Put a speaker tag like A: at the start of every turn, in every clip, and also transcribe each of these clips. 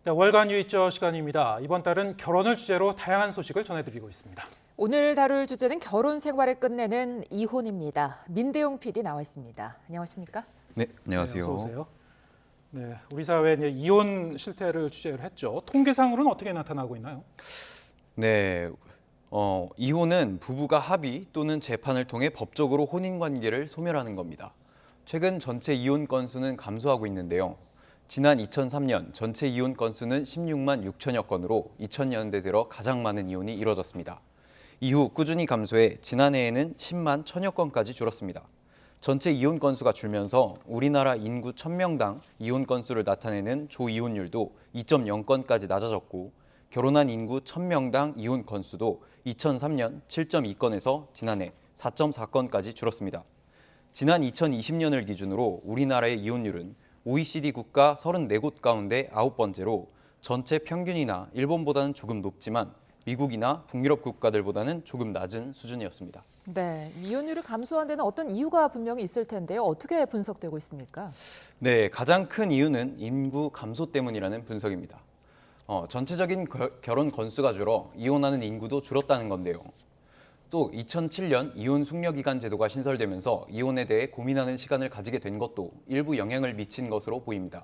A: 네, 월간 유의저 시간입니다. 이번 달은 결혼을 주제로 다양한 소식을 전해드리고 있습니다.
B: 오늘 다룰 주제는 결혼 생활을 끝내는 이혼입니다. 민대용 PD 나와 있습니다. 안녕하십니까?
C: 네, 안녕하세요.
A: 네, 어서 오세요. 네, 우리 사회의 이혼 실태를 주제로 했죠. 통계상으로는 어떻게 나타나고 있나요?
C: 네, 이혼은 부부가 합의 또는 재판을 통해 법적으로 혼인 관계를 소멸하는 겁니다. 최근 전체 이혼 건수는 감소하고 있는데요. 지난 2003년 전체 이혼 건수는 16만 6천여 건으로 2000년대 들어 가장 많은 이혼이 이뤄졌습니다. 이후 꾸준히 감소해 지난해에는 10만 1천여 건까지 줄었습니다. 전체 이혼 건수가 줄면서 우리나라 인구 1000명당 이혼 건수를 나타내는 조이혼율도 2.0건까지 낮아졌고 결혼한 인구 1000명당 이혼 건수도 2003년 7.2건에서 지난해 4.4건까지 줄었습니다. 지난 2020년을 기준으로 우리나라의 이혼율은 OECD 국가 34곳 가운데 9번째로 전체 평균이나 일본보다는 조금 높지만 미국이나 북유럽 국가들보다는 조금 낮은 수준이었습니다.
B: 네, 이혼율이 감소한 데는 어떤 이유가 분명히 있을 텐데요. 어떻게 분석되고 있습니까?
C: 네, 가장 큰 이유는 인구 감소 때문이라는 분석입니다. 전체적인 결혼 건수가 줄어 이혼하는 인구도 줄었다는 건데요. 또 2007년 이혼 숙려기간 제도가 신설되면서 이혼에 대해 고민하는 시간을 가지게 된 것도 일부 영향을 미친 것으로 보입니다.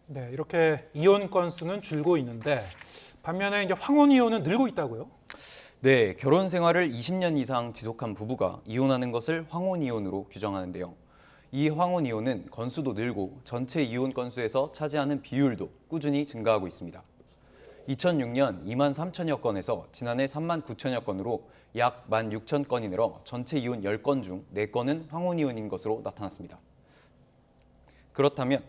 A: 네, 이렇게 이혼 건수는 줄고 있는데 반면에 이제 황혼 이혼은 늘고 있다고요?
C: 네, 결혼 생활을 20년 이상 지속한 부부가 이혼하는 것을 황혼 이혼으로 규정하는데요. 이 황혼 이혼은 건수도 늘고 전체 이혼 건수에서 차지하는 비율도 꾸준히 증가하고 있습니다. 2006년 2만 3천여 건에서 지난해 3만 9천여 건으로 약 1만 6천 건이 늘어 전체 이혼 10건 중 4건은 황혼 이혼인 것으로 나타났습니다. 그렇다면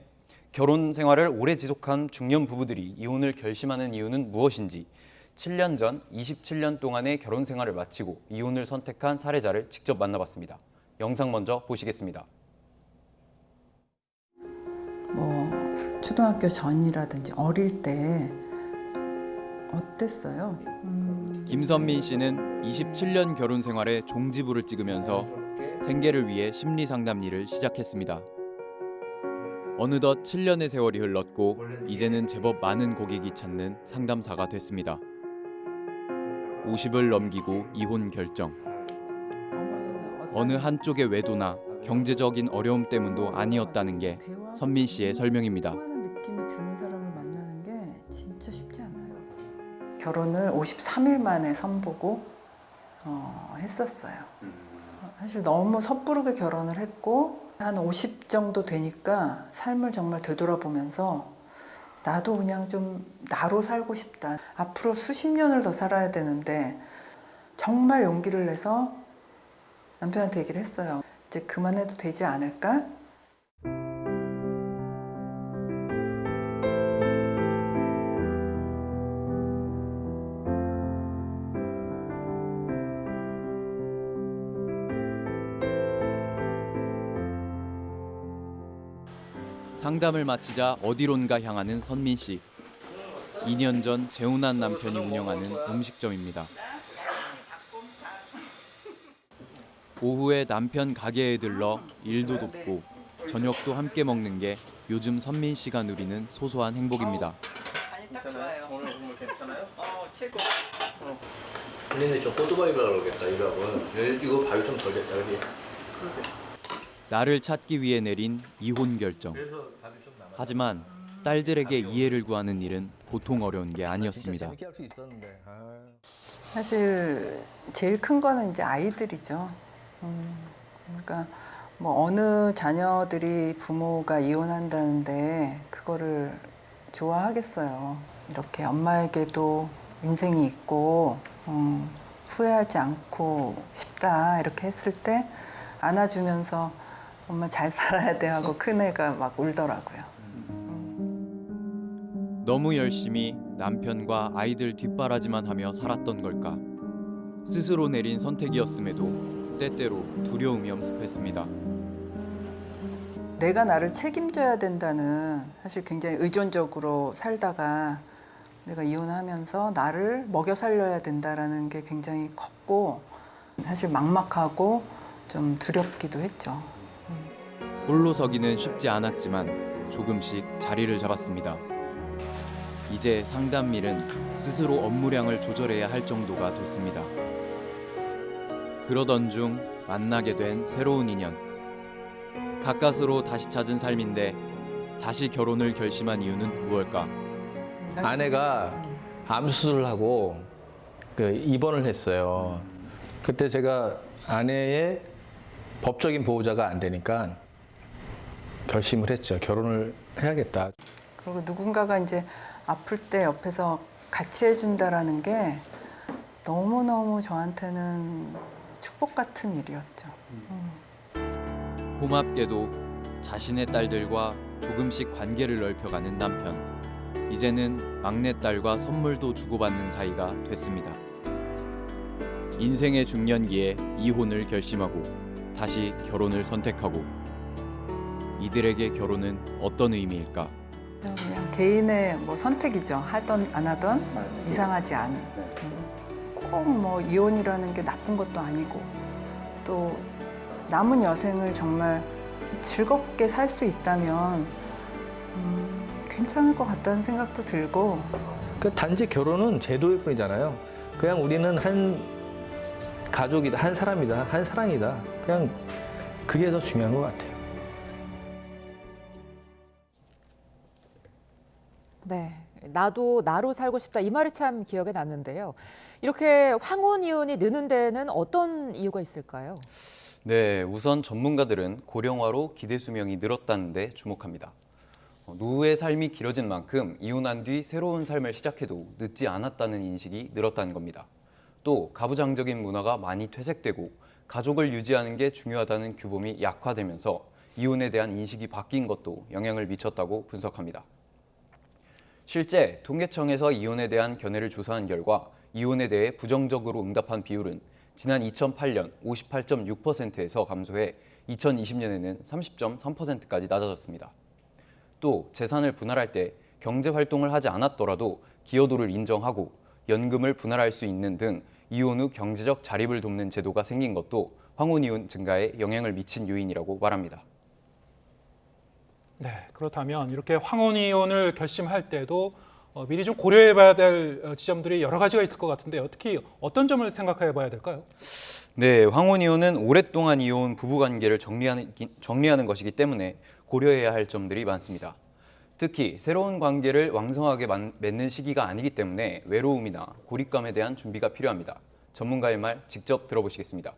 C: 결혼 생활을 오래 지속한 중년 부부들이 이혼을 결심하는 이유는 무엇인지 7년 전 27년 동안의 결혼 생활을 마치고 이혼을 선택한 사례자를 직접 만나봤습니다. 영상 먼저 보시겠습니다.
D: 초등학교 전이라든지 어릴 때 어땠어요?
E: 김선민 씨는 27년 결혼 생활에 종지부를 찍으면서 생계를 위해 심리 상담 일을 시작했습니다. 어느덧 7년의 세월이 흘렀고 이제는 제법 많은 고객이 찾는 상담사가 됐습니다. 50을 넘기고 이혼 결정. 어느 한쪽의 외도나 경제적인 어려움 때문도 아니었다는 게 선민 씨의 설명입니다.
D: 느낌이 드는 사람을 만나는 게 진짜 쉽지 않아요. 결혼을 53일 만에 선보고 했었어요. 사실 너무 섣부르게 결혼을 했고 한 50 정도 되니까 삶을 정말 되돌아보면서 나도 그냥 좀 나로 살고 싶다. 앞으로 수십 년을 더 살아야 되는데 정말 용기를 내서 남편한테 얘기를 했어요. 이제 그만해도 되지 않을까?
E: 상담을 마치자 어디론가 향하는 선민 씨. 2년 전 재혼한 남편이 운영하는 음식점입니다. 오후에 남편 가게에 들러 일도 돕고 저녁도 함께 먹는 게 요즘 선민 씨가 누리는 소소한 행복입니다.
D: 간이 딱 좋아요.
F: 오늘 국물 괜찮아요?
D: 최고.
F: 근데 저 호두밥이라 그러겠다 이 밥은. 이거 밥이 좀 덜 됐다 그지?
E: 나를 찾기 위해 내린 이혼 결정.
F: 그래서 밥이 좀 남아.
E: 하지만 딸들에게 이해를 구하는 일은 보통 어려운 게 아니었습니다.
F: 재밌게 할 수 있었는데.
D: 사실 제일 큰 거는 이제 아이들이죠. 그러니까 뭐 어느 자녀들이 부모가 이혼한다는데 그거를 좋아하겠어요. 이렇게 엄마에게도 인생이 있고 후회하지 않고 싶다 이렇게 했을 때 안아주면서 엄마 잘 살아야 돼 하고 큰애가 막 울더라고요.
E: 너무 열심히 남편과 아이들 뒷바라지만 하며 살았던 걸까? 스스로 내린 선택이었음에도 때때로 두려움이 엄습했습니다.
D: 내가 나를 책임져야 된다는 사실 굉장히 의존적으로 살다가 내가 이혼하면서 나를 먹여 살려야 된다라는 게 굉장히 컸고 사실 막막하고 좀 두렵기도 했죠.
E: 홀로 서기는 쉽지 않았지만 조금씩 자리를 잡았습니다. 이제 상담밀은 스스로 업무량을 조절해야 할 정도가 됐습니다. 그러던 중 만나게 된 새로운 인연. 가까스로 다시 찾은 삶인데 다시 결혼을 결심한 이유는 무엇일까?
F: 아내가 암 수술을 하고 그 입원을 했어요. 그때 제가 아내의 법적인 보호자가 안 되니까 결심을 했죠. 결혼을 해야겠다.
D: 그리고 누군가가 이제 아플 때 옆에서 같이 해준다라는 게 너무너무 저한테는 축복 같은 일이었죠.
E: 고맙게도 자신의 딸들과 조금씩 관계를 넓혀가는 남편. 이제는 막내딸과 선물도 주고받는 사이가 됐습니다. 인생의 중년기에 이혼을 결심하고 다시 결혼을 선택하고 이들에게 결혼은 어떤 의미일까?
D: 그냥 개인의 뭐 선택이죠. 하던 안 하던 이상하지 않은. 꼭 뭐 이혼이라는 게 나쁜 것도 아니고 또 남은 여생을 정말 즐겁게 살 수 있다면 괜찮을 것 같다는 생각도 들고.
F: 그 단지 결혼은 제도일 뿐이잖아요. 그냥 우리는 한 가족이다, 한 사람이다, 한 사랑이다. 그냥 그게 더 중요한 것 같아요.
B: 네. 나도 나로 살고 싶다 이 말이 참 기억에 남는데요. 이렇게 황혼 이혼이 느는 데는 어떤 이유가 있을까요?
C: 네, 우선 전문가들은 고령화로 기대 수명이 늘었다는 데 주목합니다. 노후의 삶이 길어진 만큼 이혼한 뒤 새로운 삶을 시작해도 늦지 않았다는 인식이 늘었다는 겁니다. 또 가부장적인 문화가 많이 퇴색되고 가족을 유지하는 게 중요하다는 규범이 약화되면서 이혼에 대한 인식이 바뀐 것도 영향을 미쳤다고 분석합니다. 실제 통계청에서 이혼에 대한 견해를 조사한 결과 이혼에 대해 부정적으로 응답한 비율은 지난 2008년 58.6%에서 감소해 2020년에는 30.3%까지 낮아졌습니다. 또 재산을 분할할 때 경제 활동을 하지 않았더라도 기여도를 인정하고 연금을 분할할 수 있는 등 이혼 후 경제적 자립을 돕는 제도가 생긴 것도 황혼이혼 증가에 영향을 미친 요인이라고 말합니다.
A: 네, 그렇다면 이렇게 황혼이혼을 결심할 때도 미리 좀 고려해봐야 될 지점들이 여러 가지가 있을 것 같은데 특히 어떤 점을 생각해봐야 될까요?
C: 네, 황혼이혼은 오랫동안 이어온 부부관계를 정리하는 것이기 때문에 고려해야 할 점들이 많습니다. 특히 새로운 관계를 왕성하게 맺는 시기가 아니기 때문에 외로움이나 고립감에 대한 준비가 필요합니다. 전문가의 말 직접 들어보시겠습니다.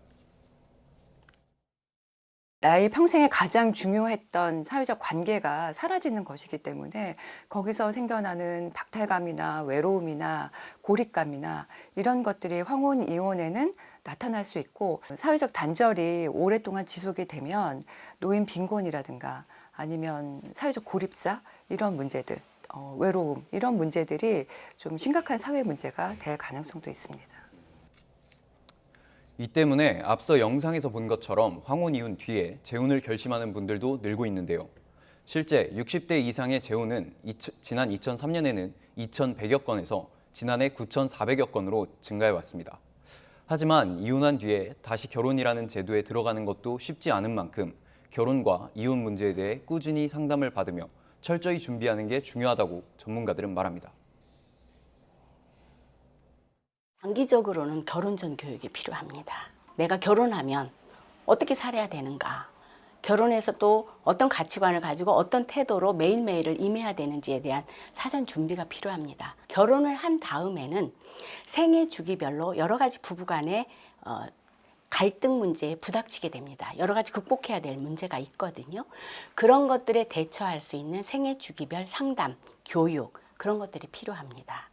G: 나의 평생에 가장 중요했던 사회적 관계가 사라지는 것이기 때문에 거기서 생겨나는 박탈감이나 외로움이나 고립감이나 이런 것들이 황혼 이혼에는 나타날 수 있고, 사회적 단절이 오랫동안 지속이 되면 노인 빈곤이라든가 아니면 사회적 고립사 이런 문제들, 외로움 이런 문제들이 좀 심각한 사회 문제가 될 가능성도 있습니다.
C: 이 때문에 앞서 영상에서 본 것처럼 황혼 이혼 뒤에 재혼을 결심하는 분들도 늘고 있는데요. 실제 60대 이상의 재혼은 지난 2003년에는 2,100여 건에서 지난해 9,400여 건으로 증가해 왔습니다. 하지만 이혼한 뒤에 다시 결혼이라는 제도에 들어가는 것도 쉽지 않은 만큼 결혼과 이혼 문제에 대해 꾸준히 상담을 받으며 철저히 준비하는 게 중요하다고 전문가들은 말합니다.
H: 장기적으로는 결혼 전 교육이 필요합니다. 내가 결혼하면 어떻게 살아야 되는가, 결혼해서 또 어떤 가치관을 가지고 어떤 태도로 매일매일을 임해야 되는지에 대한 사전 준비가 필요합니다. 결혼을 한 다음에는 생애 주기별로 여러 가지 부부간의 갈등 문제에 부닥치게 됩니다. 여러 가지 극복해야 될 문제가 있거든요. 그런 것들에 대처할 수 있는 생애 주기별 상담, 교육, 그런 것들이 필요합니다.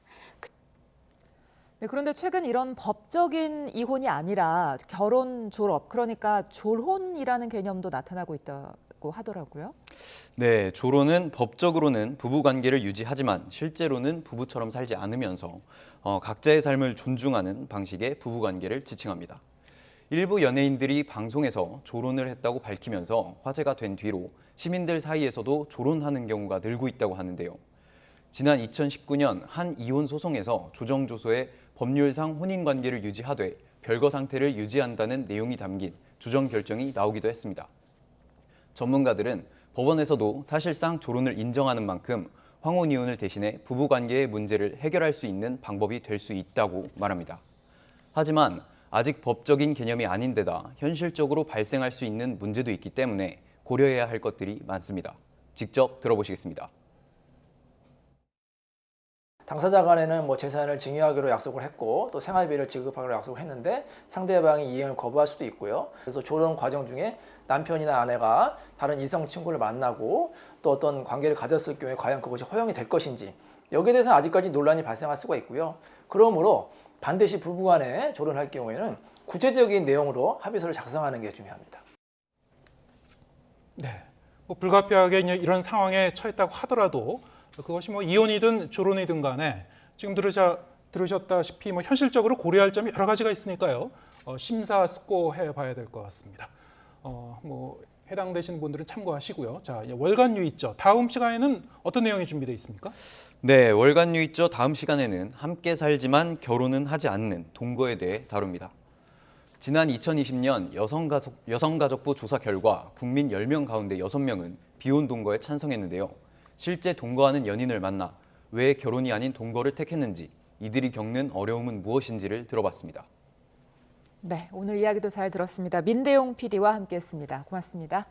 B: 네, 그런데 최근 이런 법적인 이혼이 아니라 결혼 졸업, 그러니까 졸혼이라는 개념도 나타나고 있다고 하더라고요.
C: 네, 졸혼은 법적으로는 부부관계를 유지하지만 실제로는 부부처럼 살지 않으면서 각자의 삶을 존중하는 방식의 부부관계를 지칭합니다. 일부 연예인들이 방송에서 졸혼을 했다고 밝히면서 화제가 된 뒤로 시민들 사이에서도 졸혼하는 경우가 늘고 있다고 하는데요. 지난 2019년 한 이혼 소송에서 조정조서에 법률상 혼인관계를 유지하되 별거 상태를 유지한다는 내용이 담긴 조정 결정이 나오기도 했습니다. 전문가들은 법원에서도 사실상 조론을 인정하는 만큼 황혼 이혼을 대신해 부부관계의 문제를 해결할 수 있는 방법이 될 수 있다고 말합니다. 하지만 아직 법적인 개념이 아닌데다 현실적으로 발생할 수 있는 문제도 있기 때문에 고려해야 할 것들이 많습니다. 직접 들어보시겠습니다.
I: 당사자 간에는 뭐 재산을 증여하기로 약속을 했고 또 생활비를 지급하기로 약속을 했는데 상대방이 이행을 거부할 수도 있고요. 그래서 조론 과정 중에 남편이나 아내가 다른 이성 친구를 만나고 또 어떤 관계를 가졌을 경우에 과연 그것이 허용이 될 것인지 여기에 대해서는 아직까지 논란이 발생할 수가 있고요. 그러므로 반드시 부부간에 조론할 경우에는 구체적인 내용으로 합의서를 작성하는 게 중요합니다.
A: 네. 뭐 불가피하게 이런 상황에 처했다고 하더라도 그것이 뭐 이혼이든 조론이든 간에 지금 들으셨다시피 뭐 현실적으로 고려할 점이 여러 가지가 있으니까요. 심사숙고해 봐야 될 것 같습니다. 뭐 해당되시는 분들은 참고하시고요. 자, 월간 유의처 다음 시간에는 어떤 내용이 준비되어 있습니까?
C: 네, 월간 유의처 다음 시간에는 함께 살지만 결혼은 하지 않는 동거에 대해 다룹니다. 지난 2020년 여성가족부 조사 결과 국민 10명 가운데 6명은 비혼 동거에 찬성했는데요. 실제 동거하는 연인을 만나 왜 결혼이 아닌 동거를 택했는지, 이들이 겪는 어려움은 무엇인지를 들어봤습니다.
B: 네, 오늘 이야기도 잘 들었습니다. 민대용 PD와 함께했습니다. 고맙습니다.